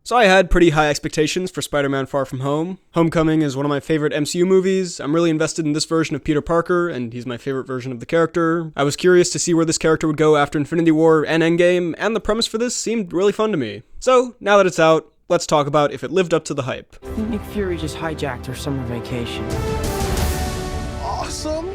So I had pretty high expectations for Spider-Man Far From Home. Homecoming is one of my favorite MCU movies. I'm really invested in this version of Peter Parker, and he's my favorite version of the character. I was curious to see where this character would go after Infinity War and Endgame, and the premise for this seemed really fun to me. So, now that it's out, let's talk about if it lived up to the hype. Nick Fury just hijacked our summer vacation. Awesome!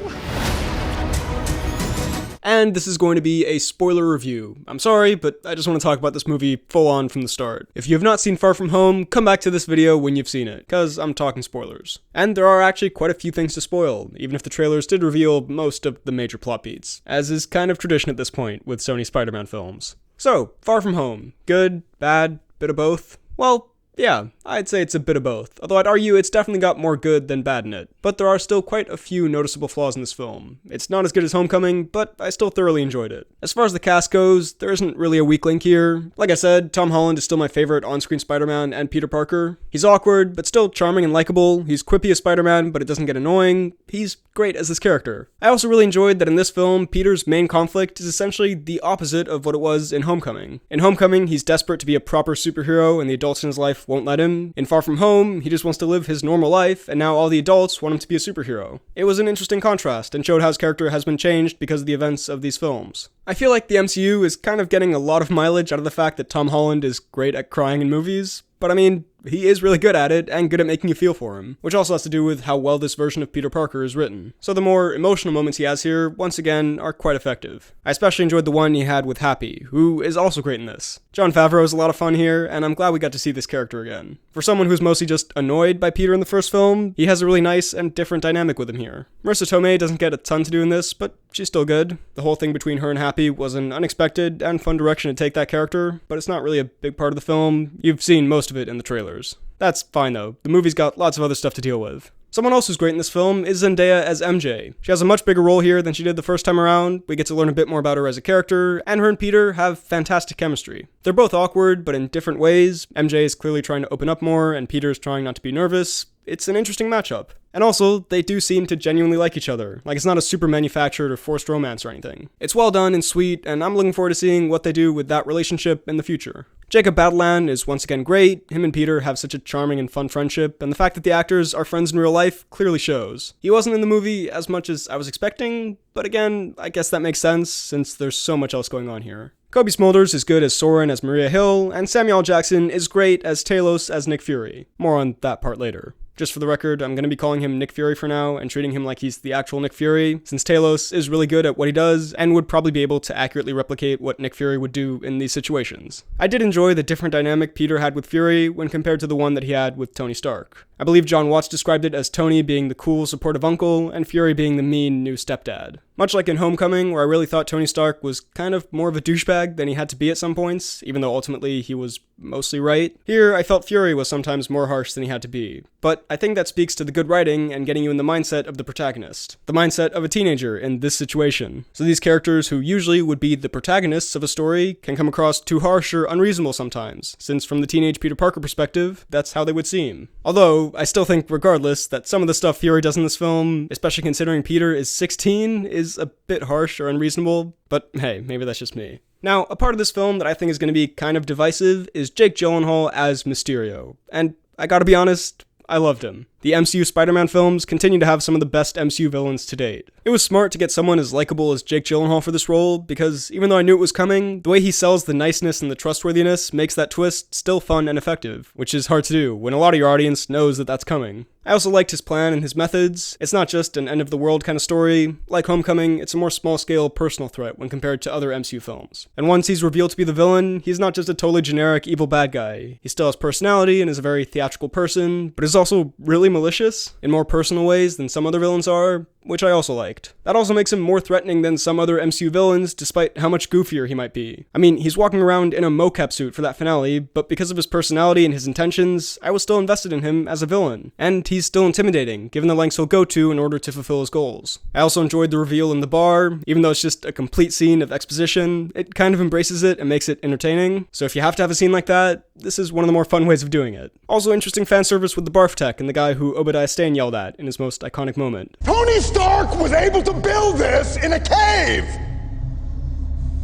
And this is going to be a spoiler review. I'm sorry, but I just want to talk about this movie full on from the start. If you have not seen Far From Home, come back to this video when you've seen it, cause I'm talking spoilers. And there are actually quite a few things to spoil, even if the trailers did reveal most of the major plot beats, as is kind of tradition at this point with Sony Spider-Man films. So, Far From Home. Good, bad, bit of both? Well, yeah, I'd say it's a bit of both, although I'd argue it's definitely got more good than bad in it. But there are still quite a few noticeable flaws in this film. It's not as good as Homecoming, but I still thoroughly enjoyed it. As far as the cast goes, there isn't really a weak link here. Like I said, Tom Holland is still my favorite on-screen Spider-Man and Peter Parker. He's awkward, but still charming and likable. He's quippy as Spider-Man, but it doesn't get annoying. He's great as this character. I also really enjoyed that in this film, Peter's main conflict is essentially the opposite of what it was in Homecoming. In Homecoming, he's desperate to be a proper superhero, and the adults in his life won't let him. In Far From Home, he just wants to live his normal life, and now all the adults want him to be a superhero. It was an interesting contrast, and showed how his character has been changed because of the events of these films. I feel like the MCU is kind of getting a lot of mileage out of the fact that Tom Holland is great at crying in movies, but I mean, he is really good at it, and good at making you feel for him, which also has to do with how well this version of Peter Parker is written. So the more emotional moments he has here, once again, are quite effective. I especially enjoyed the one he had with Happy, who is also great in this. Jon Favreau is a lot of fun here, and I'm glad we got to see this character again. For someone who's mostly just annoyed by Peter in the first film, he has a really nice and different dynamic with him here. Marissa Tomei doesn't get a ton to do in this, but she's still good. The whole thing between her and Happy was an unexpected and fun direction to take that character, but it's not really a big part of the film. You've seen most of it in the trailers. That's fine though, the movie's got lots of other stuff to deal with. Someone else who's great in this film is Zendaya as MJ. She has a much bigger role here than she did the first time around. We get to learn a bit more about her as a character, and her and Peter have fantastic chemistry. They're both awkward, but in different ways. MJ is clearly trying to open up more, and Peter's trying not to be nervous. It's an interesting matchup. And also, they do seem to genuinely like each other. Like, it's not a super manufactured or forced romance or anything. It's well done and sweet, and I'm looking forward to seeing what they do with that relationship in the future. Jacob Batalon is once again great. Him and Peter have such a charming and fun friendship, and the fact that the actors are friends in real life clearly shows. He wasn't in the movie as much as I was expecting, but again, I guess that makes sense since there's so much else going on here. Kobe Smulders is good as Soren as Maria Hill, and Samuel L. Jackson is great as Talos as Nick Fury. More on that part later. Just for the record, I'm going to be calling him Nick Fury for now and treating him like he's the actual Nick Fury, since Talos is really good at what he does and would probably be able to accurately replicate what Nick Fury would do in these situations. I did enjoy the different dynamic Peter had with Fury when compared to the one that he had with Tony Stark. I believe John Watts described it as Tony being the cool, supportive uncle and Fury being the mean new stepdad. Much like in Homecoming, where I really thought Tony Stark was kind of more of a douchebag than he had to be at some points, even though ultimately he was mostly right. Here, I felt Fury was sometimes more harsh than he had to be. But I think that speaks to the good writing and getting you in the mindset of the protagonist. The mindset of a teenager in this situation. So these characters who usually would be the protagonists of a story can come across too harsh or unreasonable sometimes, since from the teenage Peter Parker perspective, that's how they would seem. Although, I still think regardless that some of the stuff Fury does in this film, especially considering Peter is 16, is a bit harsh or unreasonable, but hey, maybe that's just me. Now, a part of this film that I think is going to be kind of divisive is Jake Gyllenhaal as Mysterio, and I gotta be honest, I loved him. The MCU Spider-Man films continue to have some of the best MCU villains to date. It was smart to get someone as likable as Jake Gyllenhaal for this role, because even though I knew it was coming, the way he sells the niceness and the trustworthiness makes that twist still fun and effective, which is hard to do when a lot of your audience knows that that's coming. I also liked his plan and his methods. It's not just an end-of-the-world kind of story. Like Homecoming, it's a more small-scale personal threat when compared to other MCU films. And once he's revealed to be the villain, he's not just a totally generic evil bad guy. He still has personality and is a very theatrical person, but is also really malicious in more personal ways than some other villains are, which I also liked. That also makes him more threatening than some other MCU villains, despite how much goofier he might be. I mean, he's walking around in a mocap suit for that finale, but because of his personality and his intentions, I was still invested in him as a villain. And he's still intimidating, given the lengths he'll go to in order to fulfill his goals. I also enjoyed the reveal in the bar. Even though it's just a complete scene of exposition, it kind of embraces it and makes it entertaining. So if you have to have a scene like that, this is one of the more fun ways of doing it. Also interesting fan service with the barf tech and the guy who Obadiah Stane yelled at in his most iconic moment. Tony Stark was able to build this in a cave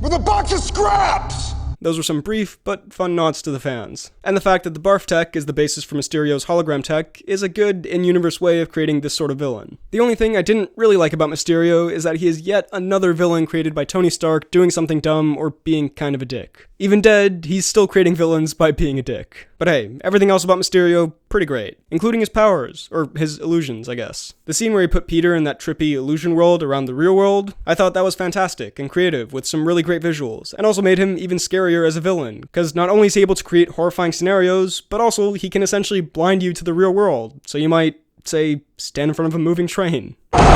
with a box of scraps. Those were some brief but fun nods to the fans. And the fact that the barf tech is the basis for Mysterio's hologram tech is a good in-universe way of creating this sort of villain. The only thing I didn't really like about Mysterio is that he is yet another villain created by Tony Stark doing something dumb or being kind of a dick. Even dead, he's still creating villains by being a dick. But hey, everything else about Mysterio, pretty great. Including his powers, or his illusions, I guess. The scene where he put Peter in that trippy illusion world around the real world, I thought that was fantastic and creative with some really great visuals, and also made him even scarier as a villain, because not only is he able to create horrifying scenarios, but also he can essentially blind you to the real world, so you might, say, stand in front of a moving train.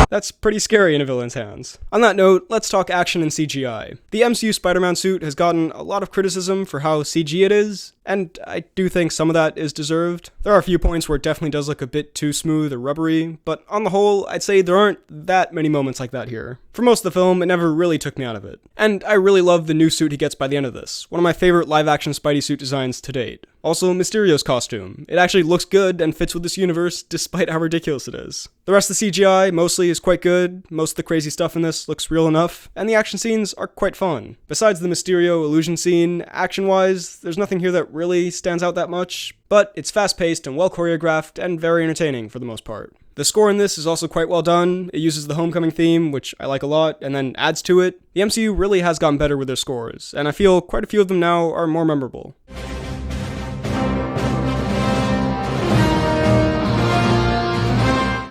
That's pretty scary in a villain's hands. On that note, let's talk action and CGI. The MCU Spider-Man suit has gotten a lot of criticism for how CG it is, and I do think some of that is deserved. There are a few points where it definitely does look a bit too smooth or rubbery, but on the whole, I'd say there aren't that many moments like that here. For most of the film, it never really took me out of it. And I really love the new suit he gets by the end of this, one of my favorite live-action Spidey suit designs to date. Also, Mysterio's costume. It actually looks good and fits with this universe, despite how ridiculous it is. The rest of the CGI mostly is quite good, most of the crazy stuff in this looks real enough, and the action scenes are quite fun. Besides the Mysterio illusion scene, action-wise, there's nothing here that really stands out that much, but it's fast-paced and well-choreographed and very entertaining for the most part. The score in this is also quite well done. It uses the Homecoming theme, which I like a lot, and then adds to it. The MCU really has gotten better with their scores, and I feel quite a few of them now are more memorable.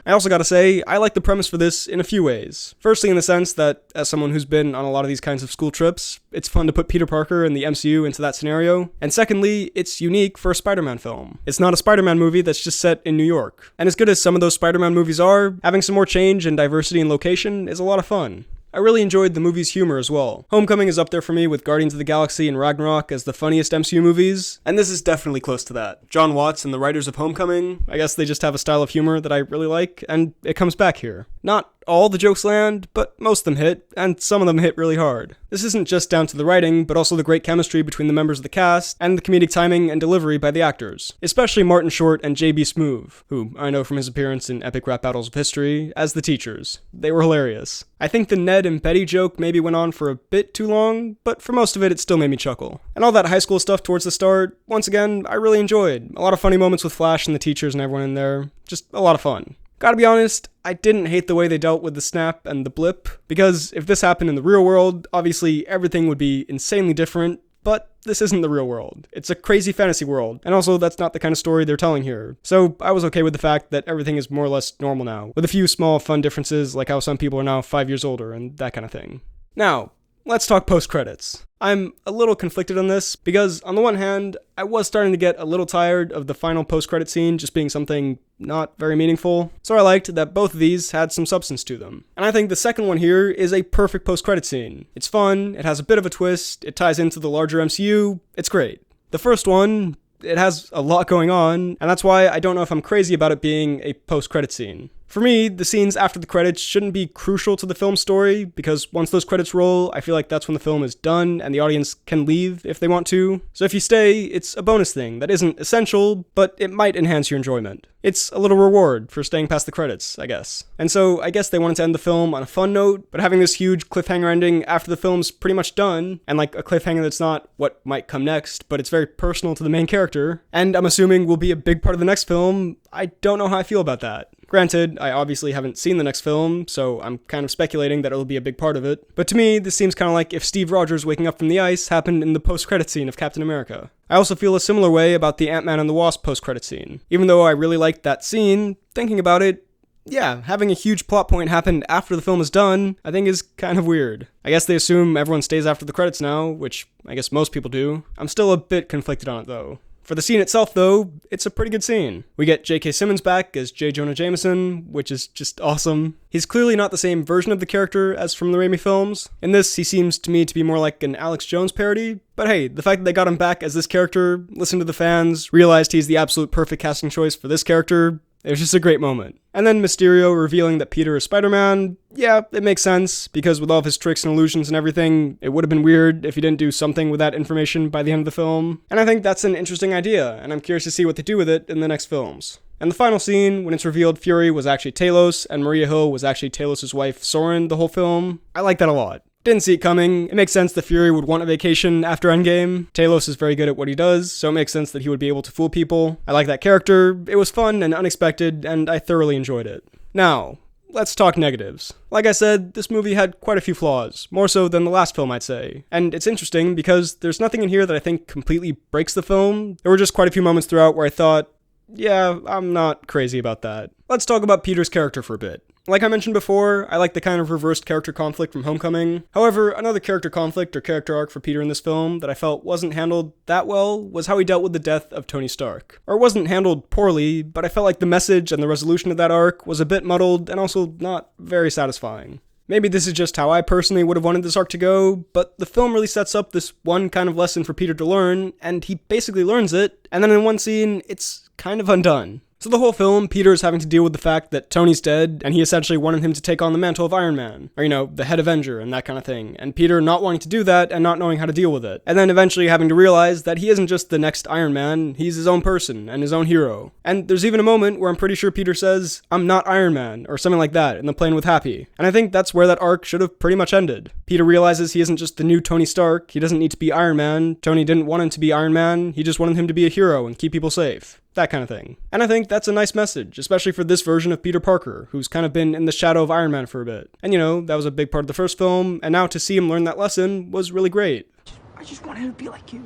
I also gotta say, I like the premise for this in a few ways. Firstly, in the sense that, as someone who's been on a lot of these kinds of school trips, it's fun to put Peter Parker and the MCU into that scenario. And secondly, it's unique for a Spider-Man film. It's not a Spider-Man movie that's just set in New York. And as good as some of those Spider-Man movies are, having some more change and diversity in location is a lot of fun. I really enjoyed the movie's humor as well. Homecoming is up there for me with Guardians of the Galaxy and Ragnarok as the funniest MCU movies, and this is definitely close to that. John Watts and the writers of Homecoming, I guess they just have a style of humor that I really like, and it comes back here. Not all the jokes land, but most of them hit, and some of them hit really hard. This isn't just down to the writing, but also the great chemistry between the members of the cast, and the comedic timing and delivery by the actors. Especially Martin Short and J.B. Smoove, who I know from his appearance in Epic Rap Battles of History, as the teachers. They were hilarious. I think the Ned and Betty joke maybe went on for a bit too long, but for most of it, it still made me chuckle. And all that high school stuff towards the start, once again, I really enjoyed. A lot of funny moments with Flash and the teachers and everyone in there. Just a lot of fun. Gotta be honest, I didn't hate the way they dealt with the snap and the blip, because if this happened in the real world, obviously everything would be insanely different, but this isn't the real world. It's a crazy fantasy world, and also that's not the kind of story they're telling here. So I was okay with the fact that everything is more or less normal now, with a few small fun differences like how some people are now 5 years older and that kind of thing. Now, let's talk post-credits. I'm a little conflicted on this, because on the one hand, I was starting to get a little tired of the final post-credit scene just being something not very meaningful, so I liked that both of these had some substance to them. And I think the second one here is a perfect post-credit scene. It's fun, it has a bit of a twist, it ties into the larger MCU, it's great. The first one, it has a lot going on, and that's why I don't know if I'm crazy about it being a post-credit scene. For me, the scenes after the credits shouldn't be crucial to the film story, because once those credits roll, I feel like that's when the film is done and the audience can leave if they want to. So if you stay, it's a bonus thing that isn't essential, but it might enhance your enjoyment. It's a little reward for staying past the credits, I guess. And so I guess they wanted to end the film on a fun note, but having this huge cliffhanger ending after the film's pretty much done, and like a cliffhanger that's not what might come next, but it's very personal to the main character, and I'm assuming will be a big part of the next film, I don't know how I feel about that. Granted, I obviously haven't seen the next film, so I'm kind of speculating that it'll be a big part of it. But to me, this seems kind of like if Steve Rogers waking up from the ice happened in the post-credit scene of Captain America. I also feel a similar way about the Ant-Man and the Wasp post-credit scene. Even though I really liked that scene, thinking about it, yeah, having a huge plot point happen after the film is done, I think is kind of weird. I guess they assume everyone stays after the credits now, which I guess most people do. I'm still a bit conflicted on it though. For the scene itself, though, it's a pretty good scene. We get J.K. Simmons back as J. Jonah Jameson, which is just awesome. He's clearly not the same version of the character as from the Raimi films. In this, he seems to me to be more like an Alex Jones parody, but hey, the fact that they got him back as this character, listened to the fans, realized he's the absolute perfect casting choice for this character, it was just a great moment. And then Mysterio revealing that Peter is Spider-Man, yeah, it makes sense, because with all of his tricks and illusions and everything, it would have been weird if he didn't do something with that information by the end of the film. And I think that's an interesting idea, and I'm curious to see what they do with it in the next films. And the final scene, when it's revealed Fury was actually Talos, and Maria Hill was actually Talos' wife Soren the whole film, I like that a lot. Didn't see it coming. It makes sense that Fury would want a vacation after Endgame. Talos is very good at what he does, so it makes sense that he would be able to fool people. I like that character. It was fun and unexpected, and I thoroughly enjoyed it. Now, let's talk negatives. Like I said, this movie had quite a few flaws, more so than the last film, I'd say. And it's interesting because there's nothing in here that I think completely breaks the film. There were just quite a few moments throughout where I thought, yeah, I'm not crazy about that. Let's talk about Peter's character for a bit. Like I mentioned before, I like the kind of reversed character conflict from Homecoming. However, another character conflict or character arc for Peter in this film that I felt wasn't handled that well was how he dealt with the death of Tony Stark. Or it wasn't handled poorly, but I felt like the message and the resolution of that arc was a bit muddled and also not very satisfying. Maybe this is just how I personally would have wanted this arc to go, but the film really sets up this one kind of lesson for Peter to learn, and he basically learns it, and then in one scene, it's kind of undone. So the whole film, Peter is having to deal with the fact that Tony's dead, and he essentially wanted him to take on the mantle of Iron Man, or the head Avenger and that kind of thing, and Peter not wanting to do that and not knowing how to deal with it, and then eventually having to realize that he isn't just the next Iron Man, he's his own person and his own hero. And there's even a moment where I'm pretty sure Peter says, "I'm not Iron Man," or something like that in the plane with Happy, and I think that's where that arc should have pretty much ended. Peter realizes he isn't just the new Tony Stark, he doesn't need to be Iron Man, Tony didn't want him to be Iron Man, he just wanted him to be a hero and keep people safe. That kind of thing. And I think that's a nice message, especially for this version of Peter Parker, who's kind of been in the shadow of Iron Man for a bit. And that was a big part of the first film, and now to see him learn that lesson was really great. I just wanted to be like you.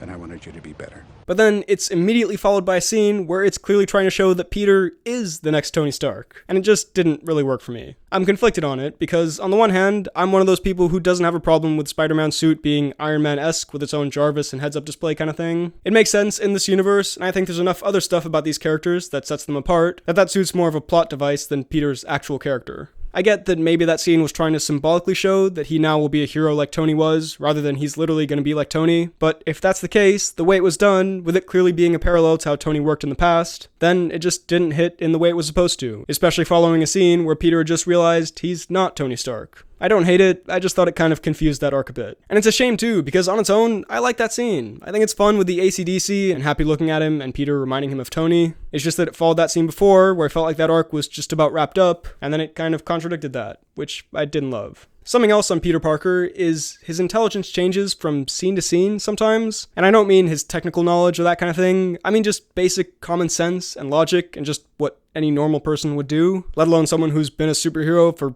And I wanted you to be better. But then it's immediately followed by a scene where it's clearly trying to show that Peter is the next Tony Stark, and it just didn't really work for me. I'm conflicted on it, because on the one hand, I'm one of those people who doesn't have a problem with Spider-Man's suit being Iron Man-esque with its own Jarvis and heads-up display kind of thing. It makes sense in this universe, and I think there's enough other stuff about these characters that sets them apart, that suit's more of a plot device than Peter's actual character. I get that maybe that scene was trying to symbolically show that he now will be a hero like Tony was, rather than he's literally going to be like Tony, but if that's the case, the way it was done, with it clearly being a parallel to how Tony worked in the past, then it just didn't hit in the way it was supposed to, especially following a scene where Peter had just realized he's not Tony Stark. I don't hate it, I just thought it kind of confused that arc a bit. And it's a shame too, because on its own, I like that scene. I think it's fun with the AC/DC and Happy looking at him and Peter reminding him of Tony. It's just that it followed that scene before, where I felt like that arc was just about wrapped up, and then it kind of contradicted that, which I didn't love. Something else on Peter Parker is his intelligence changes from scene to scene sometimes, and I don't mean his technical knowledge or that kind of thing, I mean just basic common sense and logic and just what any normal person would do, let alone someone who's been a superhero for,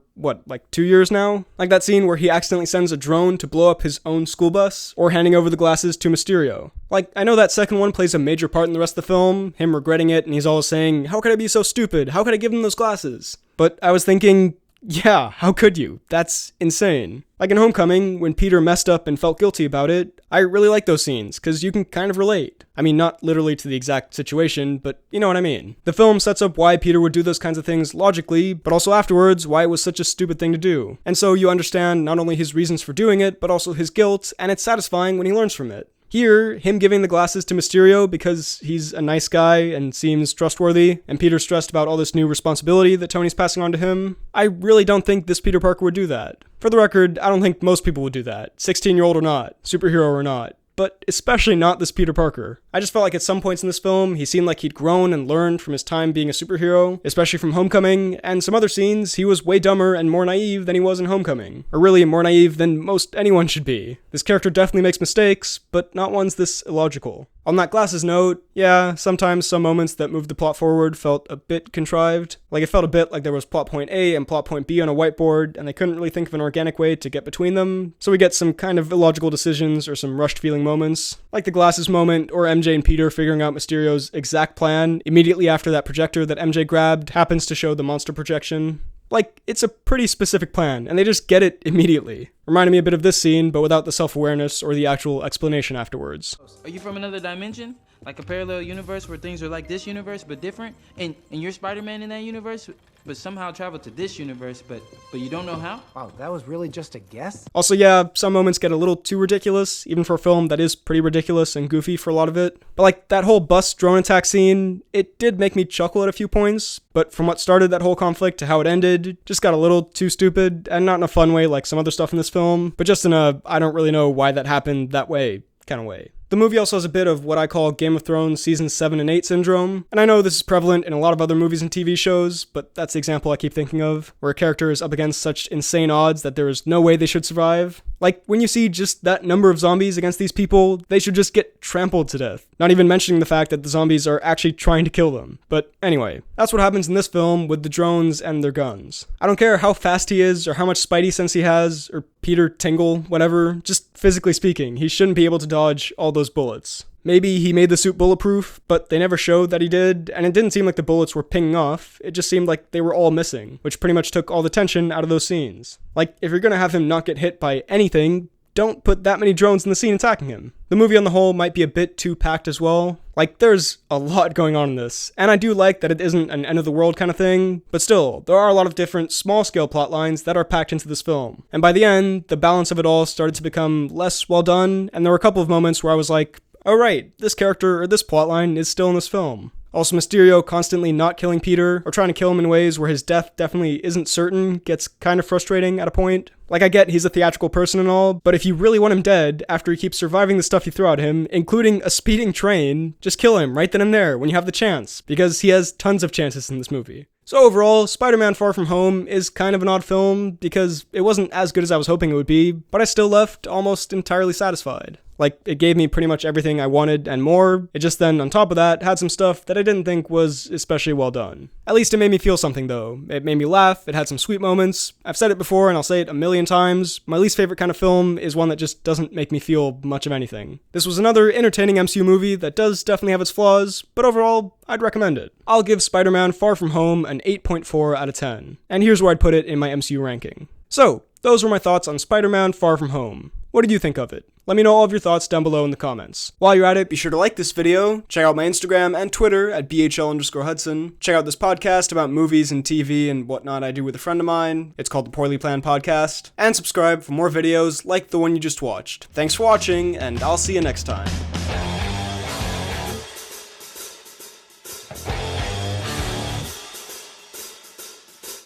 2 years now? Like that scene where he accidentally sends a drone to blow up his own school bus, or handing over the glasses to Mysterio. I know that second one plays a major part in the rest of the film, him regretting it, and he's always saying, "How could I be so stupid? How could I give him those glasses?" But I was thinking, yeah, how could you? That's insane. Like in Homecoming, when Peter messed up and felt guilty about it, I really like those scenes, because you can kind of relate. I mean, not literally to the exact situation, but you know what I mean. The film sets up why Peter would do those kinds of things logically, but also afterwards, why it was such a stupid thing to do. And so you understand not only his reasons for doing it, but also his guilt, and it's satisfying when he learns from it. Here, him giving the glasses to Mysterio because he's a nice guy and seems trustworthy, and Peter's stressed about all this new responsibility that Tony's passing on to him, I really don't think this Peter Parker would do that. For the record, I don't think most people would do that, 16-year-old or not, superhero or not. But especially not this Peter Parker. I just felt like at some points in this film, he seemed like he'd grown and learned from his time being a superhero, especially from Homecoming, and some other scenes, he was way dumber and more naive than he was in Homecoming. Or really more naive than most anyone should be. This character definitely makes mistakes, but not ones this illogical. On that glasses note, yeah, sometimes some moments that moved the plot forward felt a bit contrived. Like it felt a bit like there was plot point A and plot point B on a whiteboard, and they couldn't really think of an organic way to get between them, so we get some kind of illogical decisions or some rushed feeling moments. Like the glasses moment, or MJ and Peter figuring out Mysterio's exact plan immediately after that projector that MJ grabbed happens to show the monster projection. Like, it's a pretty specific plan, and they just get it immediately. Reminded me a bit of this scene, but without the self-awareness or the actual explanation afterwards. Are you from another dimension? Like a parallel universe where things are like this universe, but different? And you're Spider-Man in that universe, but somehow traveled to this universe, but you don't know how? Wow, that was really just a guess? Also, yeah, some moments get a little too ridiculous, even for a film that is pretty ridiculous and goofy for a lot of it. But like, that whole bus drone attack scene, it did make me chuckle at a few points, but from what started that whole conflict to how it ended, just got a little too stupid, and not in a fun way like some other stuff in this film, but just in a I don't really know why that happened that way kind of way. The movie also has a bit of what I call Game of Thrones Season 7 and 8 syndrome, and I know this is prevalent in a lot of other movies and TV shows, but that's the example I keep thinking of, where a character is up against such insane odds that there is no way they should survive. Like, when you see just that number of zombies against these people, they should just get trampled to death. Not even mentioning the fact that the zombies are actually trying to kill them. But anyway, that's what happens in this film with the drones and their guns. I don't care how fast he is, or how much spidey sense he has, or Peter Tingle, whatever, just physically speaking, he shouldn't be able to dodge all those bullets. Maybe he made the suit bulletproof, but they never showed that he did, and it didn't seem like the bullets were pinging off, it just seemed like they were all missing, which pretty much took all the tension out of those scenes. Like, if you're gonna have him not get hit by anything, don't put that many drones in the scene attacking him. The movie on the whole might be a bit too packed as well. Like, there's a lot going on in this, and I do like that it isn't an end-of-the-world kind of thing, but still, there are a lot of different small-scale plot lines that are packed into this film. And by the end, the balance of it all started to become less well done, and there were a couple of moments where I was like, oh right, this character or this plotline is still in this film. Also, Mysterio constantly not killing Peter, or trying to kill him in ways where his death definitely isn't certain, gets kind of frustrating at a point. Like, I get he's a theatrical person and all, but if you really want him dead, after he keeps surviving the stuff you throw at him, including a speeding train, just kill him right then and there when you have the chance, because he has tons of chances in this movie. So overall, Spider-Man Far From Home is kind of an odd film, because it wasn't as good as I was hoping it would be, but I still left almost entirely satisfied. Like, it gave me pretty much everything I wanted and more, it just then, on top of that, had some stuff that I didn't think was especially well done. At least it made me feel something though. It made me laugh, it had some sweet moments. I've said it before and I'll say it a million times, my least favorite kind of film is one that just doesn't make me feel much of anything. This was another entertaining MCU movie that does definitely have its flaws, but overall, I'd recommend it. I'll give Spider-Man Far From Home an 8.4 out of 10. And here's where I'd put it in my MCU ranking. So, those were my thoughts on Spider-Man Far From Home. What did you think of it? Let me know all of your thoughts down below in the comments. While you're at it, be sure to like this video, check out my Instagram and Twitter at BHL_Hudson, check out this podcast about movies and TV and whatnot I do with a friend of mine, it's called the Poorly Planned Podcast, and subscribe for more videos like the one you just watched. Thanks for watching, and I'll see you next time.